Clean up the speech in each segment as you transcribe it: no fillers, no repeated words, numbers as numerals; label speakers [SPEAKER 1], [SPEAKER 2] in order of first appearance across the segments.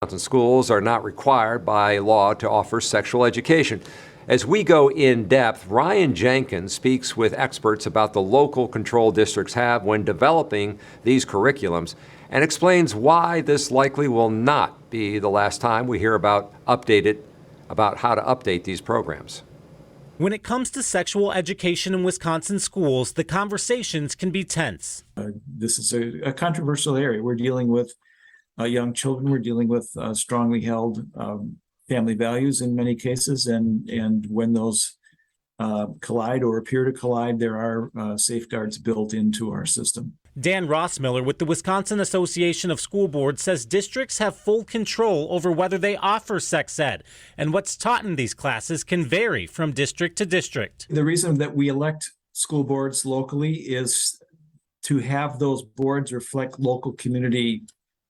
[SPEAKER 1] Wisconsin schools are not required by law to offer sexual education. As we go in depth, Ryan Jenkins speaks with experts about the local control districts have when developing these curriculums and explains why this likely will not be the last time we hear about how to update these programs.
[SPEAKER 2] When it comes to sexual education in Wisconsin schools, the conversations can be tense.
[SPEAKER 3] This is a controversial area. We're dealing with young children. We're dealing with strongly held family values in many cases. And when those collide or appear to collide, there are safeguards built into our system.
[SPEAKER 2] Dan Rossmiller with the Wisconsin Association of School Boards says districts have full control over whether they offer sex ed, and what's taught in these classes can vary from district to district.
[SPEAKER 3] The reason that we elect school boards locally is to have those boards reflect local community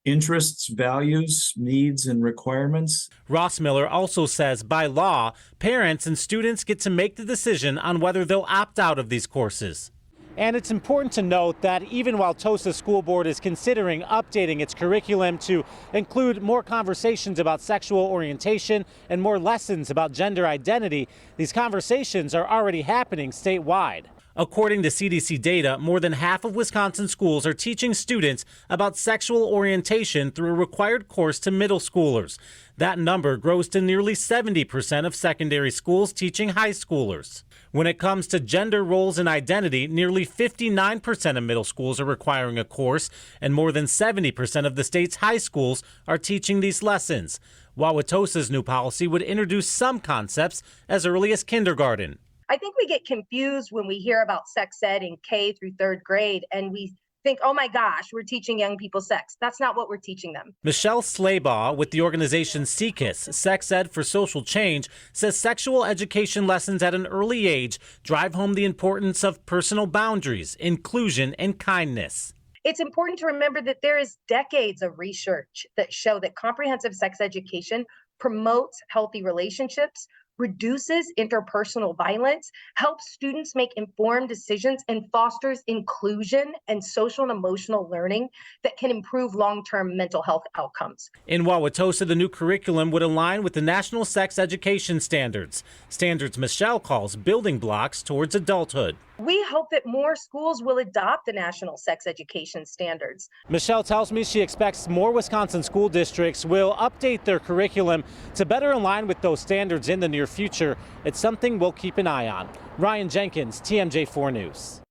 [SPEAKER 3] interests, values, needs, and requirements.
[SPEAKER 2] Rossmiller also says by law, parents and students get to make the decision on whether they'll opt out of these courses. And it's important to note that even while Wauwatosa School Board is considering updating its curriculum to include more conversations about sexual orientation and more lessons about gender identity, these conversations are already happening statewide. According to CDC data, more than half of Wisconsin schools are teaching students about sexual orientation through a required course to middle schoolers. That number grows to nearly 70% of secondary schools teaching high schoolers. When it comes to gender roles and identity, nearly 59% of middle schools are requiring a course, and more than 70% of the state's high schools are teaching these lessons. Wauwatosa's new policy would introduce some concepts as early as kindergarten.
[SPEAKER 4] I think we get confused when we hear about sex ed in K through third grade, and we think, oh my gosh, we're teaching young people sex. That's not what we're teaching them.
[SPEAKER 2] Michelle Slaybaugh with the organization SECUS, Sex Ed for Social Change, says sexual education lessons at an early age drive home the importance of personal boundaries, inclusion, and kindness.
[SPEAKER 4] It's important to remember that there is decades of research that show that comprehensive sex education promotes healthy relationships, reduces interpersonal violence, helps students make informed decisions, and fosters inclusion and social and emotional learning that can improve long-term mental health outcomes.
[SPEAKER 2] In Wauwatosa, the new curriculum would align with the National Sex Education Standards, standards Michelle calls building blocks towards adulthood.
[SPEAKER 4] We hope that more schools will adopt the National Sex Education Standards.
[SPEAKER 2] Michelle tells me she expects more Wisconsin school districts will update their curriculum to better align with those standards in the near future. It's something we'll keep an eye on. Ryan Jenkins, TMJ4 News.